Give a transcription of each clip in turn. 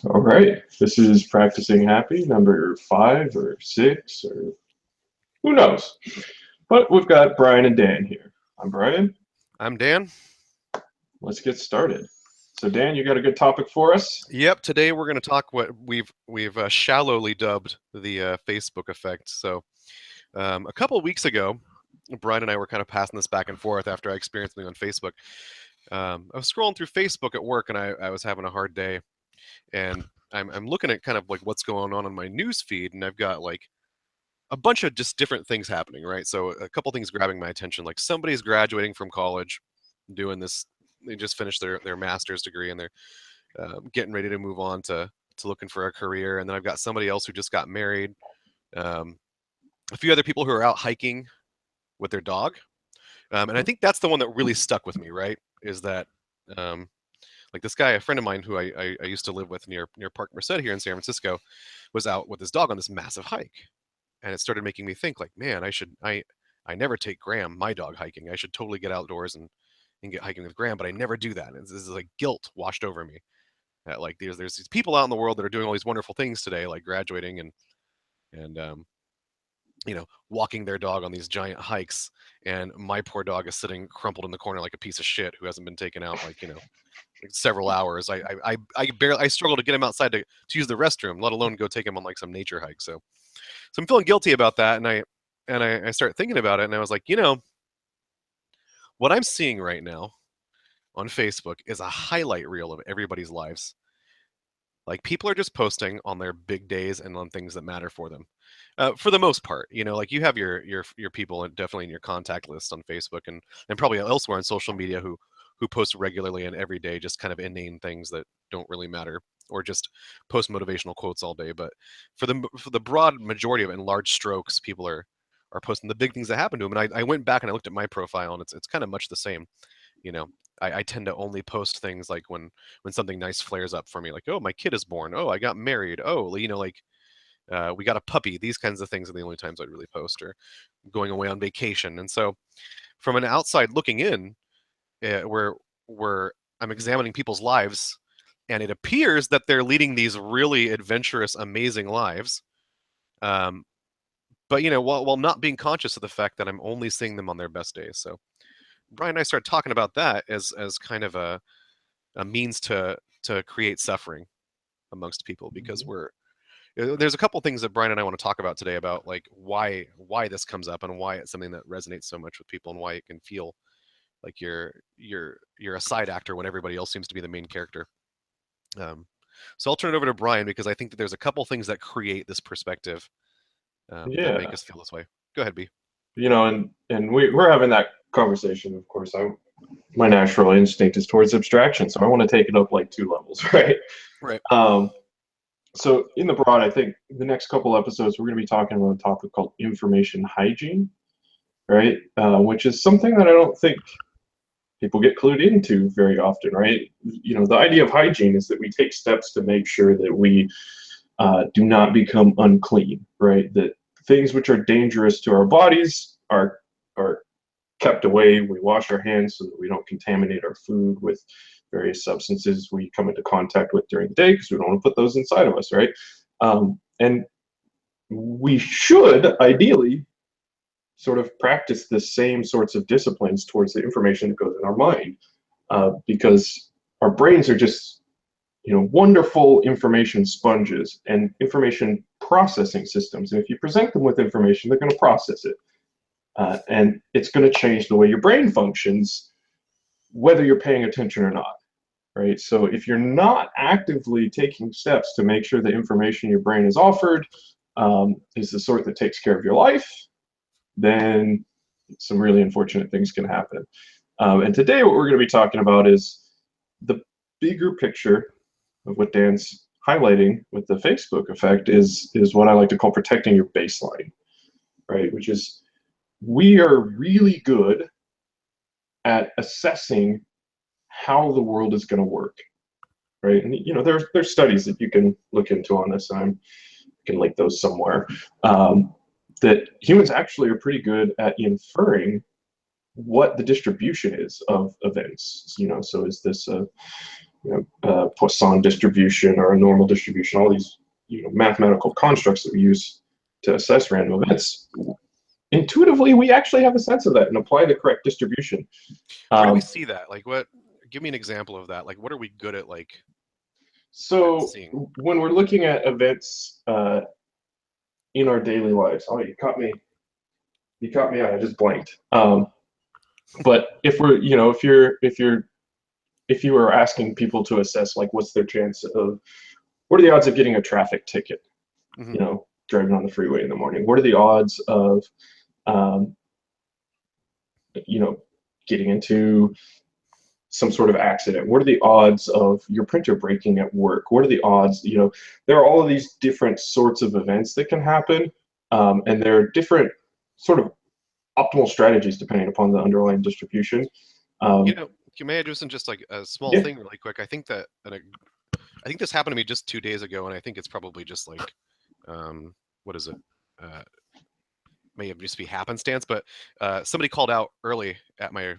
All right. This is Practicing Happy, number 5 or 6, or who knows. But we've got Brian and Dan here. I'm Brian. I'm Dan. Let's get started. So, Dan, you got a good topic for us? Yep. Today we're going to talk what we've shallowly dubbed the Facebook effect. So, a couple of weeks ago, Brian and I were kind of passing this back and forth after I experienced something on Facebook. I was scrolling through Facebook at work, and I was having a hard day, and I'm looking at kind of like what's going on my news feed, and I've got like a bunch of just different things happening, right? So a couple things grabbing my attention, like somebody's graduating from college, doing this. They just finished their master's degree, and they're getting ready to move on to looking for a career. And then I've got somebody else who just got married. Um, a few other people who are out hiking with their dog. And I think that's the one that really stuck with me, right? Is that um, like this guy, a friend of mine who I used to live with near Park Merced here in San Francisco, was out with his dog on this massive hike, and it started making me think, like, man, I never take Graham, my dog, hiking. I should totally get outdoors and get hiking with Graham, but I never do that. And this is like guilt washed over me. That like there's these people out in the world that are doing all these wonderful things today, like graduating and walking their dog on these giant hikes, and my poor dog is sitting crumpled in the corner like a piece of shit who hasn't been taken out like several hours. I barely I struggle to get him outside to use the restroom, let alone go take him on like some nature hike. So I'm feeling guilty about that, and I start thinking about it, and I was like, what I'm seeing right now on Facebook is a highlight reel of everybody's lives. Like people are just posting on their big days and on things that matter for them. For the most part, like you have your people definitely in your contact list on Facebook and probably elsewhere on social media who post regularly and every day, just kind of inane things that don't really matter, or just post motivational quotes all day. But for the broad majority of it, in large strokes, people are posting the big things that happen to them. And I went back and I looked at my profile, and it's kind of much the same. You know, I tend to only post things like when something nice flares up for me, like, oh, my kid is born, oh, I got married, oh, like we got a puppy. These kinds of things are the only times I'd really post, or going away on vacation. And so, from an outside looking in, where I'm examining people's lives, and it appears that they're leading these really adventurous, amazing lives. Um, but while not being conscious of the fact that I'm only seeing them on their best days. So Brian and I started talking about that as kind of a means to create suffering amongst people, because there's a couple things that Brian and I want to talk about today about like why this comes up and why it's something that resonates so much with people, and why it can feel like you're a side actor when everybody else seems to be the main character. Um, so I'll turn it over to Brian, because I think that there's a couple things that create this perspective that make Yeah. us feel this way. Go ahead, B. And we're having that conversation. Of course, my natural instinct is towards abstraction, so I want to take it up like 2 levels, right? Right. Um, so in the broad, I think the next couple episodes we're going to be talking about a topic called information hygiene, right? Which is something that I don't think people get clued into very often, right? The idea of hygiene is that we take steps to make sure that we do not become unclean, right? That things which are dangerous to our bodies are kept away. We wash our hands so that we don't contaminate our food with various substances we come into contact with during the day, because we don't want to put those inside of us, right? And we should ideally sort of practice the same sorts of disciplines towards the information that goes in our mind, because our brains are just wonderful information sponges and information processing systems. And if you present them with information, they're going to process it. And it's going to change the way your brain functions, whether you're paying attention or not, right? So if you're not actively taking steps to make sure the information your brain is offered is the sort that takes care of your life, then some really unfortunate things can happen. And today what we're going to be talking about is the bigger picture of what Dan's highlighting with the Facebook effect is what I like to call protecting your baseline, right? Which is, we are really good at assessing how the world is going to work, right? And there's studies that you can look into on this, and I can link those somewhere. That humans actually are pretty good at inferring what the distribution is of events. So is this Poisson distribution or a normal distribution, all these mathematical constructs that we use to assess random events. Intuitively, we actually have a sense of that and apply the correct distribution. Where do we see that? Like, what? Give me an example of that. Like, what are we good at? Like, so seeing? When we're looking at events in our daily lives, oh, you caught me. You caught me out. I just blanked. But if we're, if you were asking people to assess, like, what's their chance of, what are the odds of getting a traffic ticket? Mm-hmm. Driving on the freeway in the morning. What are the odds of, getting into some sort of accident? What are the odds of your printer breaking at work? What are the odds? There are all of these different sorts of events that can happen, and there are different sort of optimal strategies depending upon the underlying distribution. May I just like a small Yeah. thing really quick? I think that, and I think this happened to me just 2 days ago, and I think it's probably just like, what is it? May have just be happenstance, but somebody called out early at my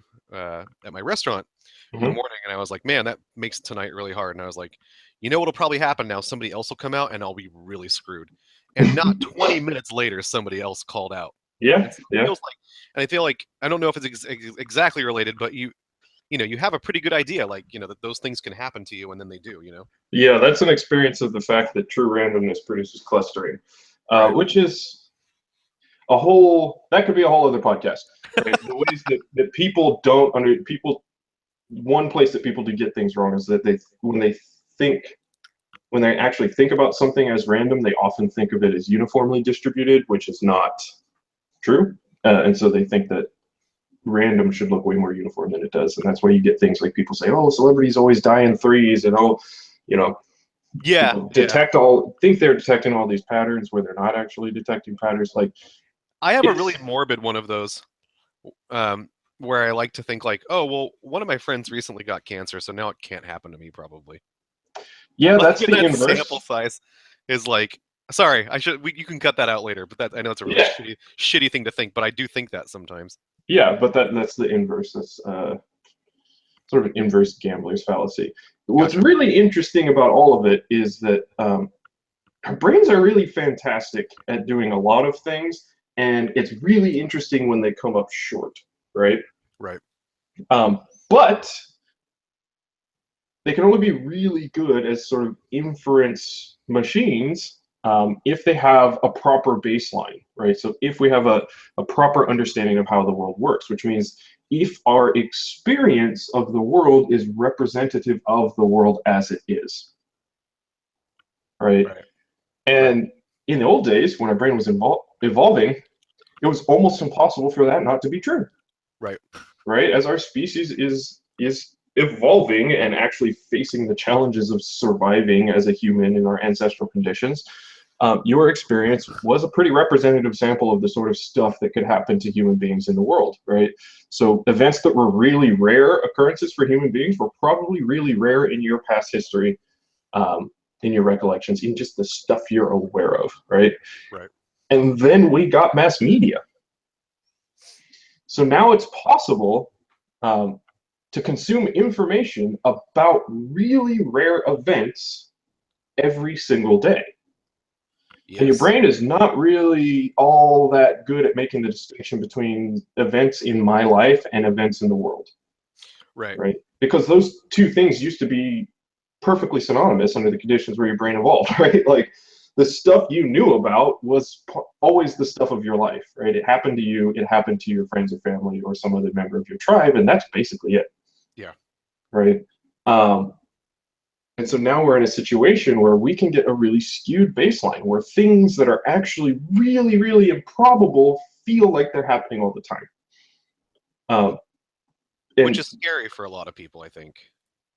restaurant in the Mhm. morning, and I was like, man, that makes tonight really hard. And I was like, what'll probably happen now? Somebody else will come out, and I'll be really screwed. And not 20 minutes later, somebody else called out. Yeah, And so yeah. I feel like, I don't know if it's exactly related, but you have a pretty good idea, like, that those things can happen to you, and then they do, Yeah, that's an experience of the fact that true randomness produces clustering, Right. which is that could be a whole other podcast. Right? The ways that people don't one place that people do get things wrong is that when they actually think about something as random, they often think of it as uniformly distributed, which is not true. And so they think that random should look way more uniform than it does. And that's why you get things like people say, oh, celebrities always die in threes, and Yeah. think they're detecting all these patterns where they're not actually detecting patterns. Like, I have a really morbid one of those, where I like to think like, oh, well, one of my friends recently got cancer, so now it can't happen to me probably. yeah, Like, that's the that inverse. sample size is like, sorry, you can cut that out later, but that, I know it's a really shitty thing to think, but I do think that sometimes. Yeah, but that's the inverse. That's sort of an inverse gambler's fallacy. What's Gotcha. really interesting about all of it is that our brains are really fantastic at doing a lot of things, and it's really interesting when they come up short, right? Right. But they can only be really good as sort of inference machines if they have a proper baseline, right? So if we have a proper understanding of how the world works, which means if our experience of the world is representative of the world as it is, right? And in the old days, when our brain was evolving, it was almost impossible for that not to be true. Right. Right? As our species is evolving and actually facing the challenges of surviving as a human in our ancestral conditions, your experience was a pretty representative sample of the sort of stuff that could happen to human beings in the world, right? So events that were really rare occurrences for human beings were probably really rare in your past history, in your recollections, in just the stuff you're aware of, right? Right. And then we got mass media. So now it's possible to consume information about really rare events every single day. Yes. And your brain is not really all that good at making the distinction between events in my life and events in the world. Right. Right? Because those two things used to be perfectly synonymous under the conditions where your brain evolved, right? Like, the stuff you knew about was always the stuff of your life, right? It happened to you, it happened to your friends or family or some other member of your tribe, and that's basically it. Yeah. Right? And so now we're in a situation where we can get a really skewed baseline where things that are actually really, really improbable feel like they're happening all the time. Which is scary for a lot of people, I think.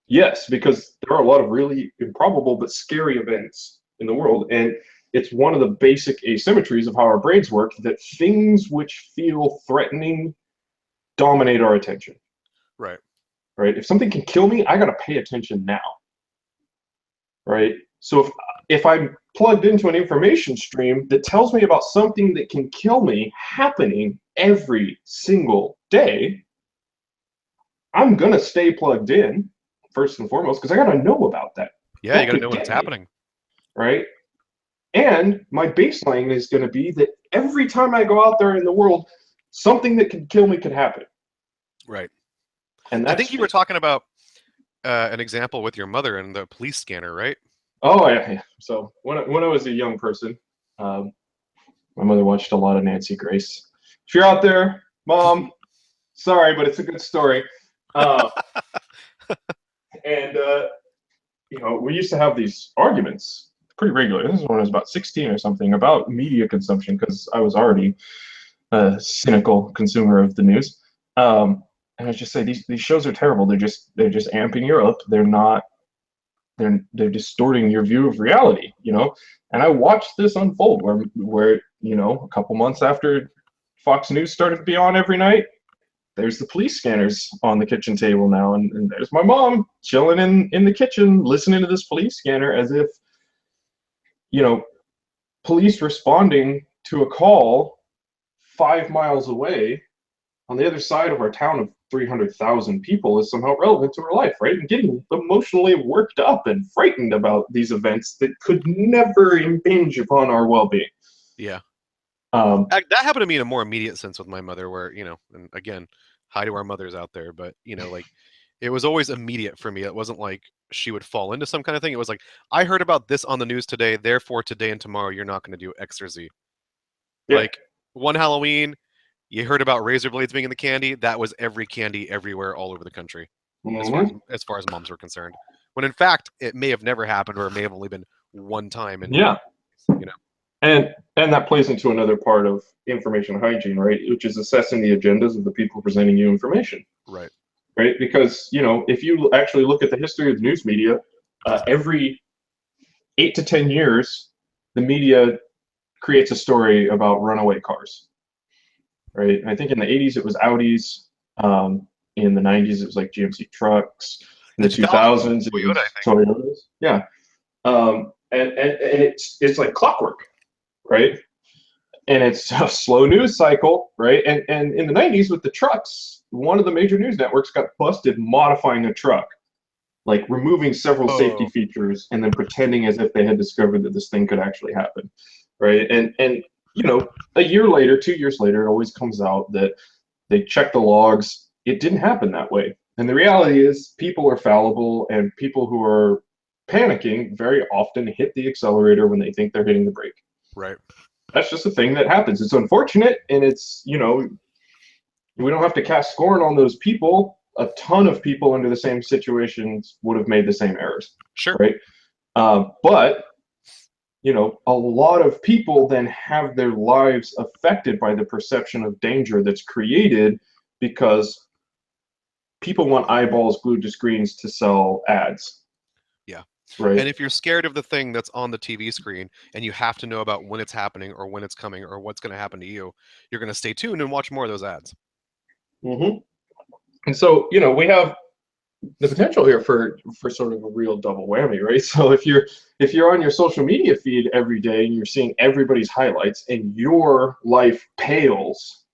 Yes, because there are a lot of really improbable but scary events in the world. And it's one of the basic asymmetries of how our brains work that things which feel threatening dominate our attention. Right. Right? If something can kill me, I got to pay attention now. Right? So if I'm plugged into an information stream that tells me about something that can kill me happening every single day, I'm going to stay plugged in. first and foremost, because I got to know about that. Yeah, you got to know when it's happening. Right? And my baseline is going to be that every time I go out there in the world, something that could kill me could happen. Right. And I think you were talking about an example with your mother and the police scanner, right? Oh, yeah. So when I was a young person, my mother watched a lot of Nancy Grace. If you're out there, Mom, sorry, but it's a good story. And we used to have these arguments pretty regularly. This is when I was about 16 or something, about media consumption, because I was already a cynical consumer of the news. And I just say these shows are terrible. They're just amping you up. They're distorting your view of reality, And I watched this unfold where a couple months after Fox News started to be on every night, there's the police scanners on the kitchen table now, and there's my mom chilling in the kitchen listening to this police scanner as if police responding to a call 5 miles away on the other side of our town of 300,000 people is somehow relevant to her life, right? And getting emotionally worked up and frightened about these events that could never impinge upon our well-being. Yeah. That happened to me in a more immediate sense with my mother, where, and again, hi to our mothers out there, but, like, it was always immediate for me. It wasn't like she would fall into some kind of thing. It was like, I heard about this on the news today, therefore today and tomorrow you're not going to do X or Z. Yeah. Like, one Halloween, you heard about razor blades being in the candy. That was every candy everywhere all over the country, as far as moms were concerned. When in fact, it may have never happened, or it may have only been one time. And And that plays into another part of information hygiene, right? Which is assessing the agendas of the people presenting you information. Right. Right? Because, if you actually look at the history of the news media, every 8 to 10 years, the media creates a story about runaway cars. Right? And I think in the 80s it was Audis. In the 90s it was like GMC trucks. In the 2000s it was Toyotas. Yeah. And it's like clockwork, right? And it's a slow news cycle, right? And in the 90s with the trucks, one of the major news networks got busted modifying a truck, like removing several safety features and then pretending as if they had discovered that this thing could actually happen, right? And a year later, 2 years later, it always comes out that they checked the logs. It didn't happen that way. And the reality is people are fallible, and people who are panicking very often hit the accelerator when they think they're hitting the brake. Right. That's just a thing that happens. It's unfortunate, and it's, we don't have to cast scorn on those people. A ton of people under the same situations would have made the same errors. Sure. Right. But, a lot of people then have their lives affected by the perception of danger that's created because people want eyeballs glued to screens to sell ads. Yeah. Right. And if you're scared of the thing that's on the TV screen and you have to know about when it's happening or when it's coming or what's going to happen to you, you're going to stay tuned and watch more of those ads. Mm-hmm. And so, we have the potential here for sort of a real double whammy, right? So if you're on your social media feed every day and you're seeing everybody's highlights and your life pales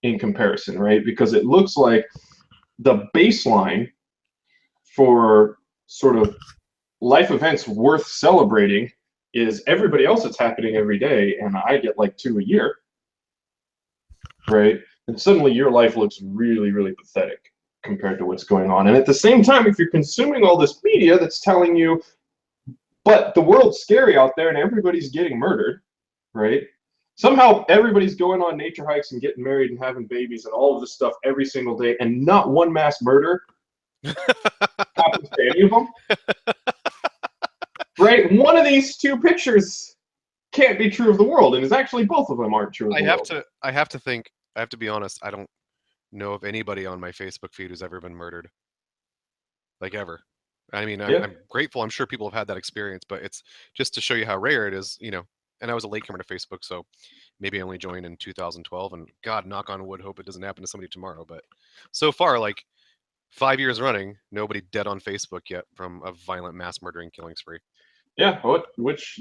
in comparison, right? Because it looks like the baseline for sort of life events worth celebrating is everybody else that's happening every day, and I get like 2 a year, right? And suddenly your life looks really, really pathetic compared to what's going on. And at the same time, if you're consuming all this media that's telling you, but the world's scary out there and everybody's getting murdered, right? Somehow everybody's going on nature hikes and getting married and having babies and all of this stuff every single day, and not one mass murder happens to any of them. Right? One of these two pictures can't be true of the world, and it's actually both of them aren't true of the world. I have to be honest, I don't know of anybody on my Facebook feed who's ever been murdered. Like, ever. I mean, I'm grateful. I'm sure people have had that experience, but it's just to show you how rare it is, and I was a latecomer to Facebook, so maybe I only joined in 2012, and God, knock on wood, hope it doesn't happen to somebody tomorrow. But so far, like 5 years running, nobody dead on Facebook yet from a violent mass murdering killing spree. Yeah, which,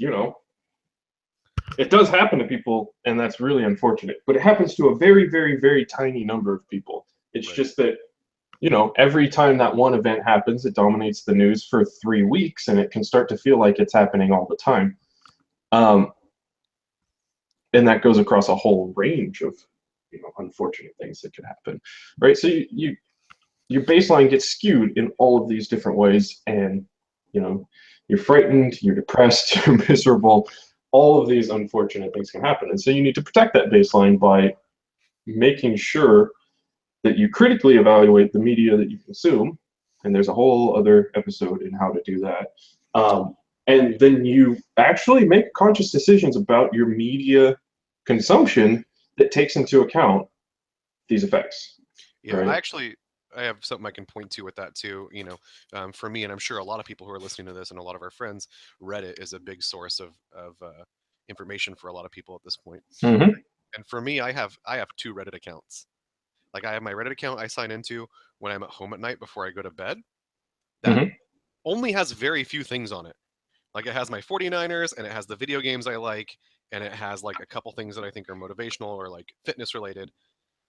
it does happen to people, and that's really unfortunate. But it happens to a very, very, very tiny number of people. It's just that every time that one event happens, it dominates the news for 3 weeks, and it can start to feel like it's happening all the time. And that goes across a whole range of unfortunate things that could happen, right? So your baseline gets skewed in all of these different ways, and you're frightened, you're depressed, you're miserable. All of these unfortunate things can happen, and so you need to protect that baseline by making sure that you critically evaluate the media that you consume, and there's a whole other episode in how to do that. And then you actually make conscious decisions about your media consumption that takes into account these effects. Yeah, right? I have something I can point to with that too. For me, and I'm sure a lot of people who are listening to this, and a lot of our friends, Reddit is a big source of information for a lot of people at this point. Mm-hmm. And for me, I have 2 Reddit accounts. Like I have my Reddit account I sign into when I'm at home at night before I go to bed. That only has very few things on it. Like it has my 49ers, and it has the video games I like, and it has like a couple things that I think are motivational or like fitness related.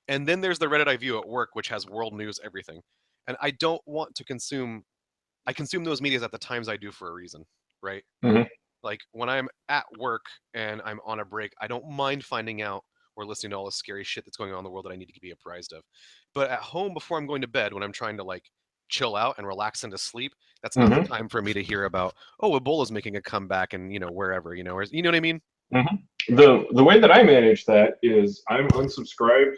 And then there's the Reddit I view at work, which has world news, everything. And I don't want to consume. I consume those medias at the times I do for a reason, right? Mm-hmm. Like when I'm at work and I'm on a break, I don't mind finding out or listening to all the scary shit that's going on in the world that I need to be apprised of. But at home, before I'm going to bed, when I'm trying to like chill out and relax into sleep, that's not the time for me to hear about, oh, Ebola's making a comeback and wherever, or, you know what I mean? Mm-hmm. The way that I manage that is I'm unsubscribed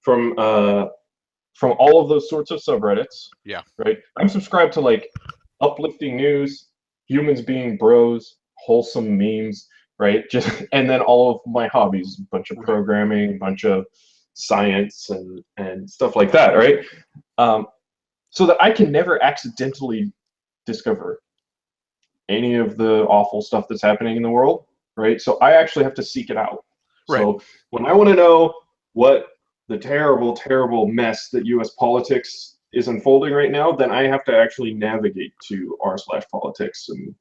from all of those sorts of subreddits. Yeah. Right. I'm subscribed to like uplifting news, humans being bros, wholesome memes, right? And then all of my hobbies, a bunch of programming, a bunch of science and stuff like that, right? So that I can never accidentally discover any of the awful stuff that's happening in the world, right? So I actually have to seek it out. Right. So when I want to know what the terrible, terrible mess that U.S. politics is unfolding right now, then I have to actually navigate to r/politics, and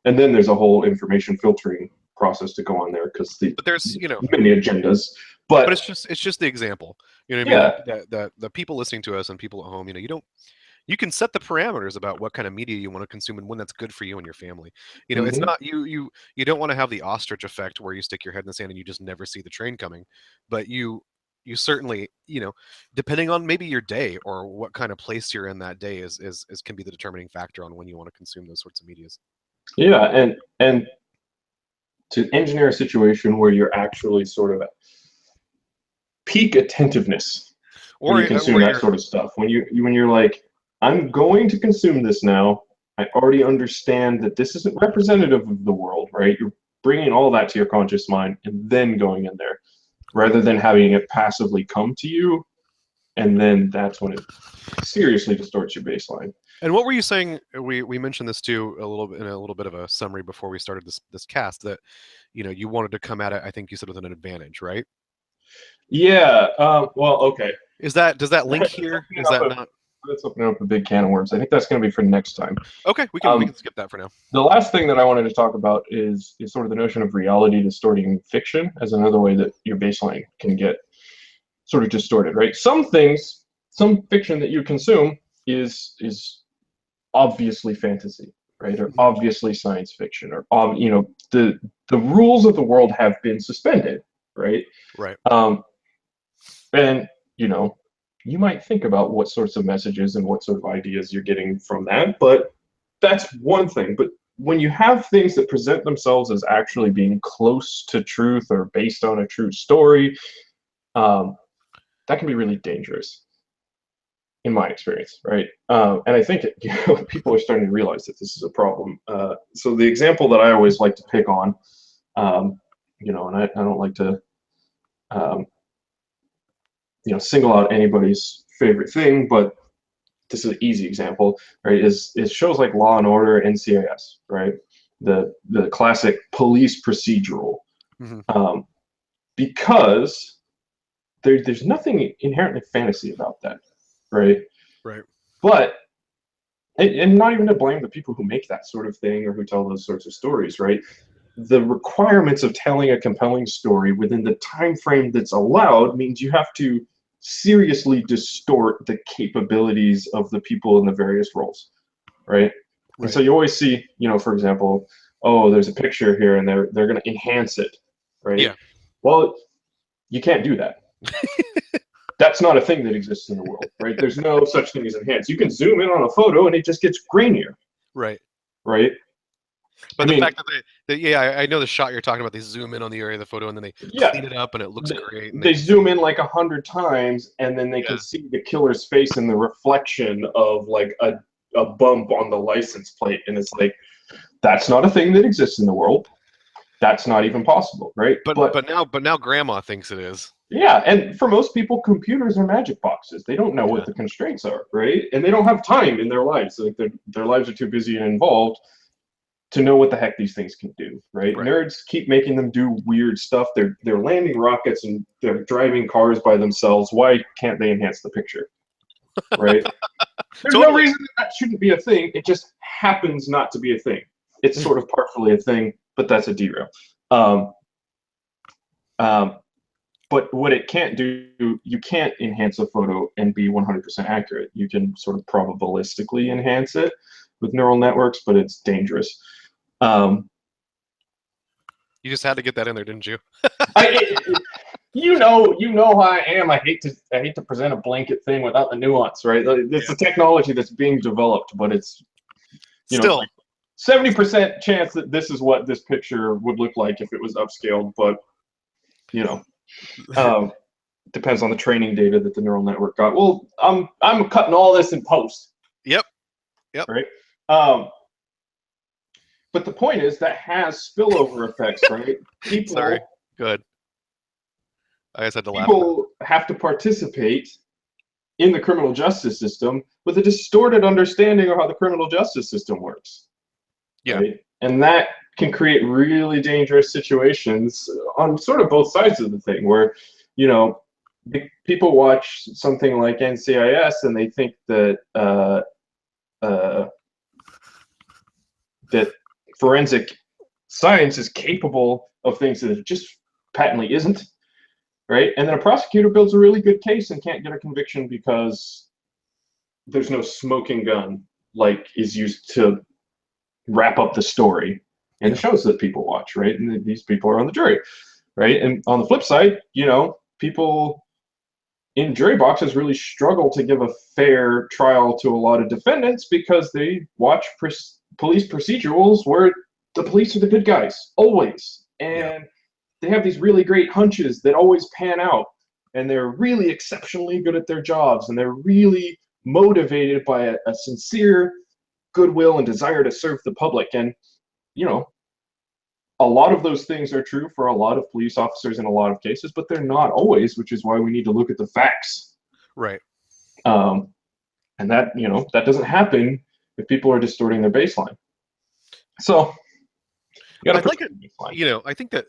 and then there's a whole information filtering process to go on there because but there's many agendas. But it's just the example. You know what I mean? Like the people listening to us and people at home, you can set the parameters about what kind of media you want to consume and when that's good for you and your family. It's not you don't want to have the ostrich effect where you stick your head in the sand and you just never see the train coming. But you certainly, depending on maybe your day or what kind of place you're in that day is can be the determining factor on when you want to consume those sorts of medias. Yeah, and to engineer a situation where you're actually sort of at peak attentiveness when you consume that sort of stuff. When you're like, I'm going to consume this now. I already understand that this isn't representative of the world, right? You're bringing all that to your conscious mind and then going in there, rather than having it passively come to you, and then that's when it seriously distorts your baseline. And what were you saying? We mentioned this too a little bit of a summary before we started this cast, that you wanted to come at it, I think you said, with an advantage, right? Yeah. Well, okay. Does that link here? Is that not? Let's open up a big can of worms. I think that's going to be for next time. Okay, we can skip that for now. The last thing that I wanted to talk about is sort of the notion of reality distorting fiction as another way that your baseline can get sort of distorted, right? Some fiction that you consume is obviously fantasy, right? Or obviously science fiction, or the rules of the world have been suspended, right? Right. And you might think about what sorts of messages and what sort of ideas you're getting from that, but that's one thing. But when you have things that present themselves as actually being close to truth or based on a true story, that can be really dangerous, in my experience, right? And I think people are starting to realize that this is a problem. So the example that I always like to pick on, and I don't like to single out anybody's favorite thing, but this is an easy example, right? Is shows like Law and Order, NCIS, right? The classic police procedural, because there's nothing inherently fantasy about that, right? Right. But and not even to blame the people who make that sort of thing or who tell those sorts of stories, right? The requirements of telling a compelling story within the time frame that's allowed means you have to seriously distort the capabilities of the people in the various roles, right? And so you always see, for example, oh, there's a picture here, and they're going to enhance it, right? Yeah. Well, you can't do that. That's not a thing that exists in the world, right? There's no such thing as enhance. You can zoom in on a photo, and it just gets grainier. Right. Right. But the fact that I know the shot you're talking about. They zoom in on the area of the photo, and then they clean it up, and it looks great. And they zoom in like 100 times, and then they can see the killer's face in the reflection of like a bump on the license plate, and it's like, that's not a thing that exists in the world. That's not even possible, right? But now grandma thinks it is. Yeah, and for most people, computers are magic boxes. They don't know what the constraints are, right? And they don't have time in their lives. Like their lives are too busy and involved to know what the heck these things can do, right? Nerds keep making them do weird stuff. They're landing rockets and they're driving cars by themselves. Why can't they enhance the picture, right? There's no reason that shouldn't be a thing. It just happens not to be a thing. It's sort of partially a thing, but that's a derail. But what it can't do, you can't enhance a photo and be 100% accurate. You can sort of probabilistically enhance it with neural networks, but it's dangerous. You just had to get that in there, didn't you? You know how I am. I hate to present a blanket thing without the nuance, right? It's a technology that's being developed, but it's still like 70% chance that this is what this picture would look like if it was upscaled, but depends on the training data that the neural network got. Well, I'm cutting all this in post. Yep. Right. But the point is that has spillover effects, right? People, sorry. Good. I just had to laugh. People have to participate in the criminal justice system with a distorted understanding of how the criminal justice system works. Yeah. Right? And that can create really dangerous situations on sort of both sides of the thing, where, people watch something like NCIS and they think that that forensic science is capable of things that it just patently isn't, right? And then a prosecutor builds a really good case and can't get a conviction because there's no smoking gun like is used to wrap up the story and the shows that people watch, right? And these people are on the jury, right? And on the flip side, people in jury boxes really struggle to give a fair trial to a lot of defendants because they watch police procedurals where the police are the good guys, always. And they have these really great hunches that always pan out. And they're really exceptionally good at their jobs. And they're really motivated by a sincere goodwill and desire to serve the public. And, a lot of those things are true for a lot of police officers in a lot of cases, but they're not always, which is why we need to look at the facts. Right. And that, that doesn't happen if people are distorting their baseline. So, I think that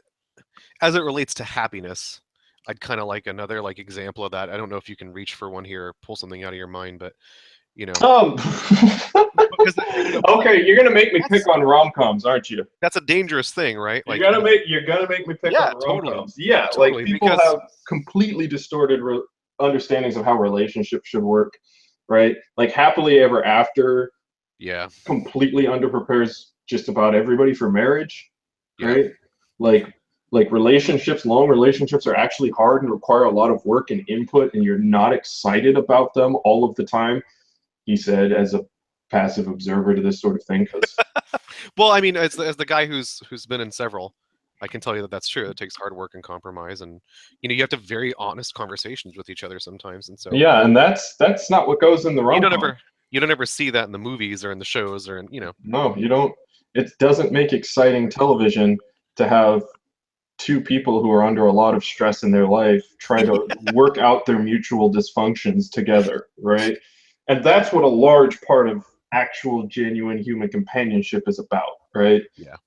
as it relates to happiness, I'd kind of like another example of that. I don't know if you can reach for one here or pull something out of your mind, but because, okay, you're gonna make me pick on rom-coms, aren't you? That's a dangerous thing, right? You're gonna make me pick on rom-coms. Yeah, totally, like people have completely distorted understandings of how relationships should work, right? Like Happily Ever After, completely underprepares just about everybody for marriage, right? Like relationships, long relationships are actually hard and require a lot of work and input, and you're not excited about them all of the time. He said, as a passive observer to this sort of thing. Well, I mean, as the guy who's been in several, I can tell you that that's true. It takes hard work and compromise, and you have to have very honest conversations with each other sometimes. And so and that's not what goes in the rom-com. You don't ever see that in the movies or in the shows or in No, you don't. It doesn't make exciting television to have two people who are under a lot of stress in their life try to work out their mutual dysfunctions together, right? And that's what a large part of actual genuine human companionship is about, right? Yeah.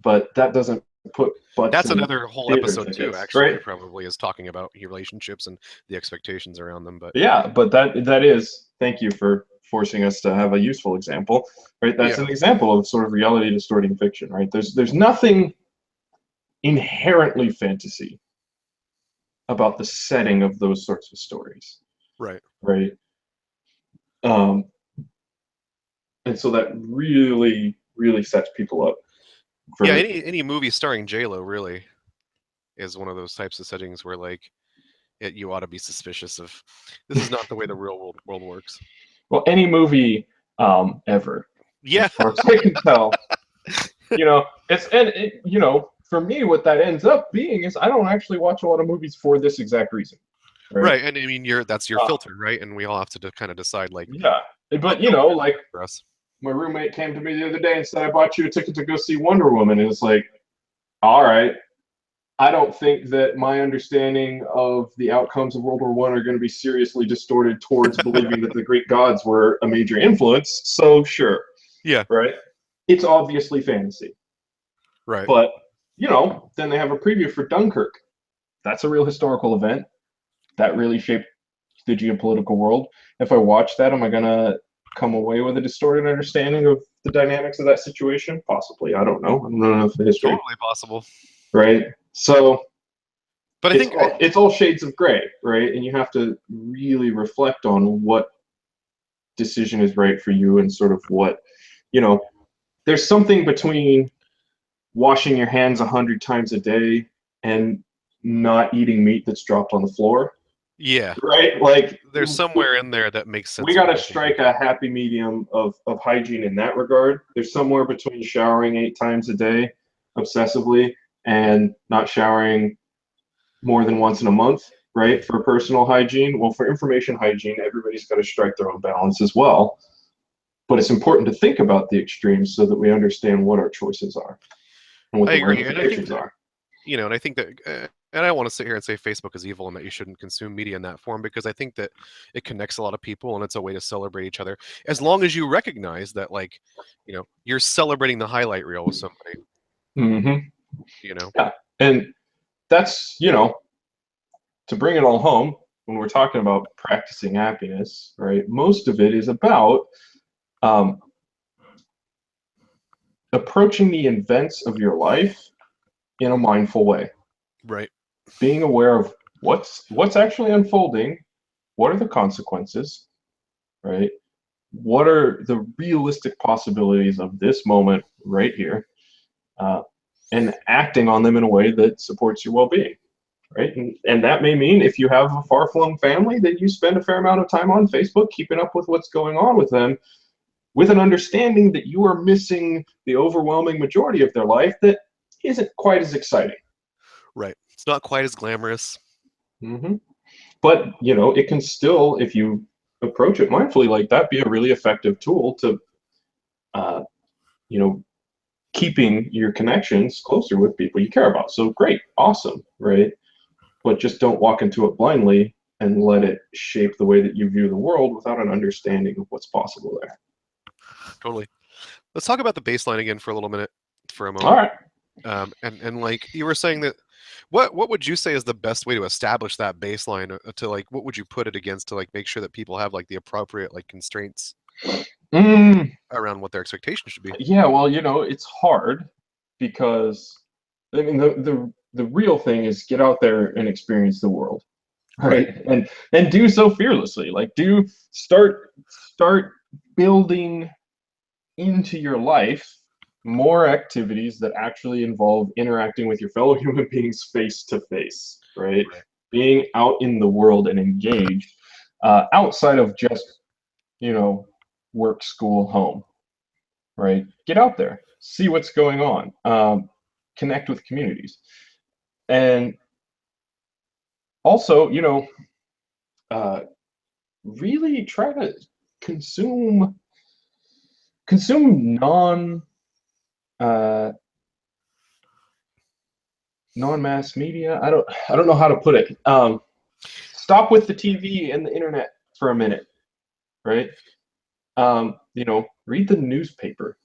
But that doesn't put that's another whole episode too, actually, right? Probably is talking about relationships and the expectations around them. But but that is, thank you for forcing us to have a useful example, right? That's an example of sort of reality distorting fiction, right? There's nothing inherently fantasy about the setting of those sorts of stories, Right. right? Um, and so that really, really sets people up Yeah, for. any movie starring J-Lo really is one of those types of settings where like you ought to be suspicious of this is not the way the real world works. Well, any movie ever, Yeah. as far as I can tell. For me, what that ends up being is I don't actually watch a lot of movies for this exact reason, right? Right. And I mean that's your Uh, filter, right? And we all have to kind of decide like yeah, what but filter like for us. my roommate came to me the other day and said, "I bought you a ticket to go see Wonder Woman," and it's like, all right. I don't think that my understanding of the outcomes of World War One are going to be seriously distorted towards believing that the Greek gods were a major influence. So sure, Yeah. right? It's obviously fantasy. Right. But, then they have a preview for Dunkirk. That's a real historical event that really shaped the geopolitical world. If I watch that, am I going to come away with a distorted understanding of the dynamics of that situation? Possibly. I don't know. I don't know enough of the history. Totally possible. Right? So But I think it's all shades of gray, right? And you have to really reflect on what decision is right for you and sort of what, there's something between washing your hands 100 times a day and not eating meat that's dropped on the floor, yeah, right? Like there's somewhere in there that makes sense we for got to both of them. strike a happy medium of hygiene in that regard. There's somewhere between showering 8 times a day obsessively and not showering more than once in a month, right? For personal hygiene. Well, for information hygiene, everybody's got to strike their own balance as well. But it's important to think about the extremes so that we understand what our choices are and what I the agree, and I think ramifications that are. and I think that and I don't want to sit here and say Facebook is evil and that you shouldn't consume media in that form because I think that it connects a lot of people and it's a way to celebrate each other as long as you recognize that like you're celebrating the highlight reel with somebody. Mm-hmm. you know Yeah. And that's, to bring it all home, when we're talking about practicing happiness, right? Most of it is about um, approaching the events of your life in a mindful way, right. being aware of what's actually unfolding, what are the consequences, right? What are the realistic possibilities of this moment right here, uh, and acting on them in a way that supports your well-being, right? And that may mean if you have a far-flung family, that you spend a fair amount of time on Facebook keeping up with what's going on with them, with an understanding that you are missing the overwhelming majority of their life that isn't quite as exciting. Right. It's not quite as glamorous. Mm-hmm. But it can still, if you approach it mindfully like that, be a really effective tool to, uh, you know, keeping your connections closer with people you care about. So great, awesome, right? But just don't walk into it blindly and let it shape the way that you view the world without an understanding of what's possible there. Totally. Let's talk about the baseline again for a little minute, for a All moment. right. And like you were saying that, what would you say is the best way to establish that baseline to like what would you put it against to like make sure that people have like the appropriate like constraints around what their expectations should be? Yeah, well, it's hard because I mean the real thing is get out there and experience the world, Right. right? And do so fearlessly. Like do start building into your life more activities that actually involve interacting with your fellow human beings face to face, right? Right. Being out in the world and engaged outside of just, work, school, home, right? Get out there, see what's going on, connect with communities. And also, uh, really try to consume consume uh, non-mass media. I don't know how to put it. Stop with the TV and the internet for a minute, right? Read the newspaper.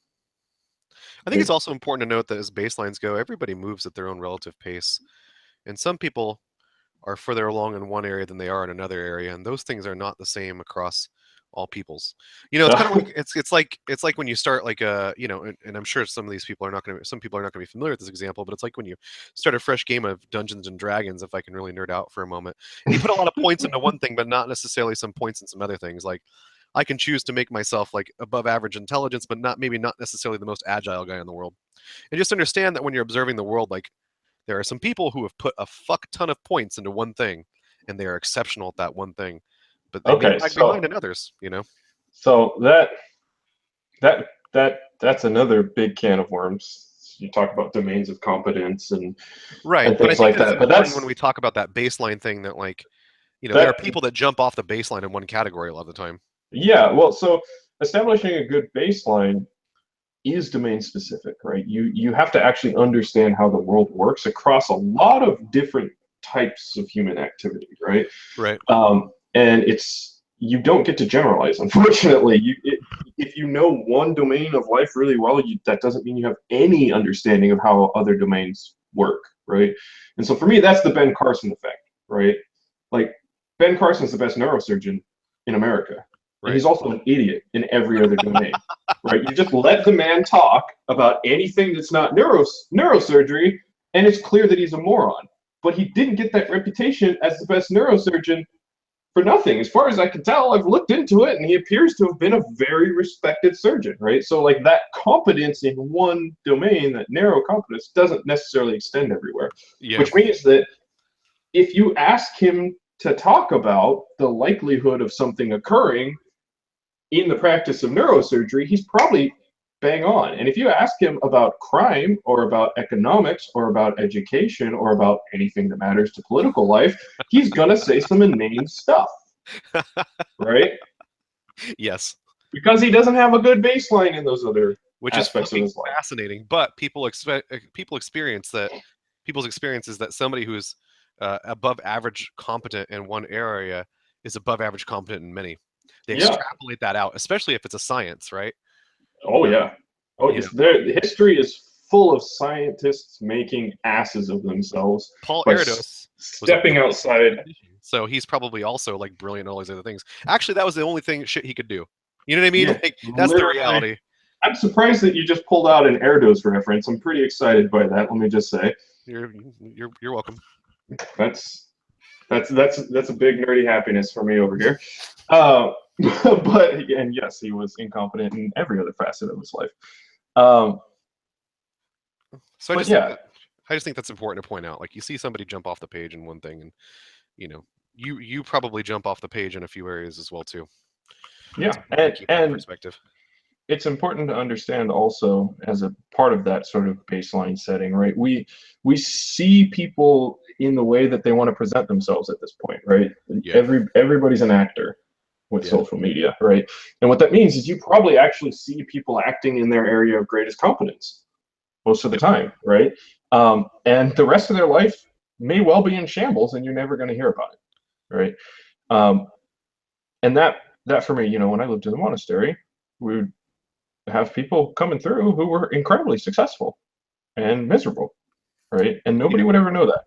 I think it's also important to note that as baselines go, everybody moves at their own relative pace. And some people are further along in one area than they are in another area, and those things are not the same across all peoples. It's kind of like it's like when you start like and I'm sure some people are not going to be familiar with this example, but it's like when you start a fresh game of Dungeons and Dragons, if I can really nerd out for a moment, and you put a lot of points into one thing, but not necessarily some points in some other things. Like I can choose to make myself like above average intelligence, but not necessarily the most agile guy in the world. And just understand that when you're observing the world, like there are some people who have put a fuck ton of points into one thing, and they are exceptional at that one thing, but they may lag behind in others. So that's another big can of worms. You talk about domains of competence and right, things like that. But that's when we talk about that baseline thing that like, there are people that jump off the baseline in one category a lot of the time. Yeah, well, so establishing a good baseline is domain specific, right? You have to actually understand how the world works across a lot of different types of human activity, right? Right. And you don't get to generalize, unfortunately. If you know one domain of life really well, that doesn't mean you have any understanding of how other domains work, right? And so for me, that's the Ben Carson effect, right? Like Ben Carson's the best neurosurgeon in America. Right. And he's also an idiot in every other domain, right? You just let the man talk about anything that's not neurosurgery, and it's clear that he's a moron. But he didn't get that reputation as the best neurosurgeon for nothing. As far as I can tell, I've looked into it, and he appears to have been a very respected surgeon, right? So like that competence in one domain, that narrow competence, doesn't necessarily extend everywhere. Yeah. Which means that if you ask him to talk about the likelihood of something occurring in the practice of neurosurgery, he's probably bang on. And if you ask him about crime or about economics or about education or about anything that matters to political life, he's gonna say some inane stuff, right? Yes. Because he doesn't have a good baseline in those other aspects of his life. Fascinating. But people's experience is that somebody who's above average competent in one area is above average competent in many. They extrapolate that out, especially if it's a science, right? Oh yeah. Oh yes. History is full of scientists making asses of themselves. Paul Erdos stepping outside. So he's probably also like brilliant in all these other things. Actually, that was the only shit he could do. You know what I mean? Yeah, like, that's the reality. I'm surprised that you just pulled out an Erdos reference. I'm pretty excited by that. Let me just say. You're welcome. That's a big nerdy happiness for me over here. But again, yes, he was incompetent in every other facet of his life. So I just think that's important to point out. Like you see somebody jump off the page in one thing, and you probably jump off the page in a few areas as well too. Yeah, and perspective. It's important to understand also as a part of that sort of baseline setting, right? We see people in the way that they want to present themselves at this point, right? Yeah. Everybody's an actor with social media, right? And what that means is you probably actually see people acting in their area of greatest competence most of the time, right? And the rest of their life may well be in shambles, and you're never going to hear about it, right? And that for me, when I lived in the monastery, we would have people coming through who were incredibly successful and miserable, right? And nobody would ever know that.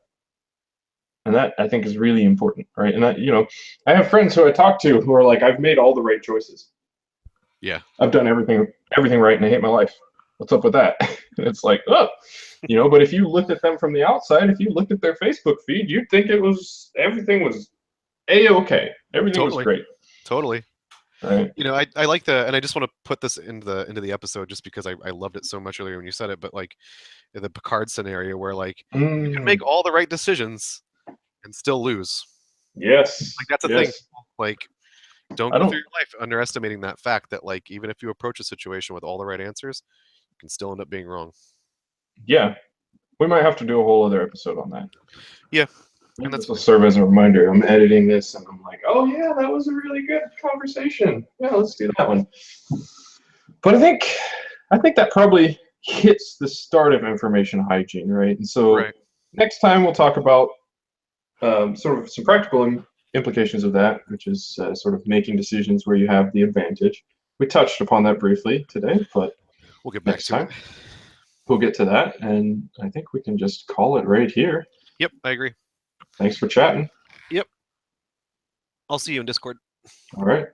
And that I think is really important, right? And I have friends who I talk to who are like, I've made all the right choices. Yeah. I've done everything right, and I hate my life. What's up with that? And it's like, oh, but if you looked at them from the outside, if you looked at their Facebook feed, you'd think everything was A-okay. Everything was great. Totally. Right. I like and I just want to put this into the episode just because I loved it so much earlier when you said it, but like the Picard scenario where like you can make all the right decisions and still lose. Yes. Like that's a thing. Like don't go through your life underestimating that fact that like even if you approach a situation with all the right answers, you can still end up being wrong. Yeah. We might have to do a whole other episode on that. Yeah. And this will serve as a reminder. I'm editing this and I'm like, oh yeah, that was a really good conversation. Yeah, let's do that one. But I think that probably hits the start of information hygiene, right? And so next time we'll talk about sort of some practical implications of that, which is sort of making decisions where you have the advantage. We touched upon that briefly today, but we'll get back to it. We'll get to that, and I think we can just call it right here. Yep, I agree. Thanks for chatting. Yep. I'll see you in Discord. All right.